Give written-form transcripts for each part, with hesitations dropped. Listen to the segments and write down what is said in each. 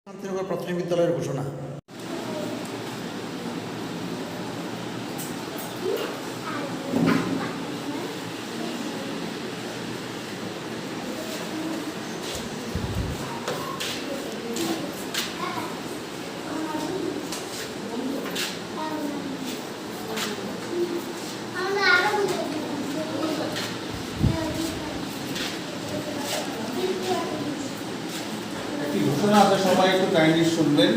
শান্তিনগর প্রাথমিক বিদ্যালয়ের ঘোষণা। সবাই একটু কাইন্ডলি শুনবেন।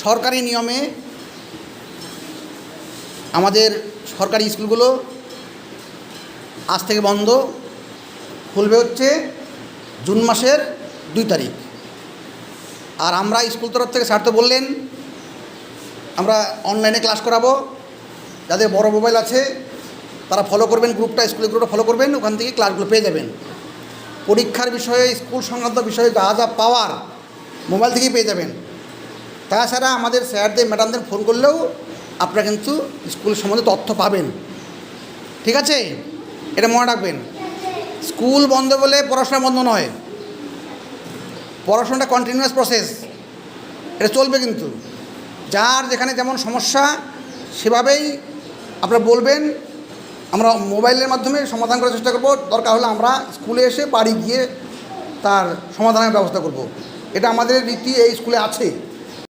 সরকারি নিয়মে আমাদের সরকারি স্কুলগুলো আজ থেকে বন্ধ, খুলবে হচ্ছে জুন মাসের 2 তারিখ। আর আমরা স্কুল তরফ থেকে স্যার তো বললেন আমরা অনলাইনে ক্লাস করাবো। যাদের বড় মোবাইল আছে তারা ফলো করবেন, স্কুলের গ্রুপটা ফলো করবেন, ওখান থেকে ক্লাসগুলো পেয়ে যাবেন। পরীক্ষার বিষয়ে, স্কুল সংক্রান্ত বিষয়ে যা যা পাওয়ার মোবাইল থেকেই পেয়ে যাবেন। তাছাড়া আমাদের স্যারদের ম্যাডামদের ফোন করলেও আপনারা কিন্তু স্কুল সম্বন্ধে তথ্য পাবেন। ঠিক আছে, এটা মনে রাখবেন। স্কুল বন্ধ বলে পড়াশোনা বন্ধ নয়, পড়াশোনাটা কন্টিনিউয়াস প্রসেস, এটা চলবে। কিন্তু যার যেখানে যেমন সমস্যা সেভাবেই আপনারা বলবেন, আমরা মোবাইলের মাধ্যমে সমাধান করার চেষ্টা করব। দরকার হলে আমরা স্কুলে এসে বাড়ি গিয়ে তার সমাধানের ব্যবস্থা করব। এটা আমাদের রীতি এই স্কুলে আছে।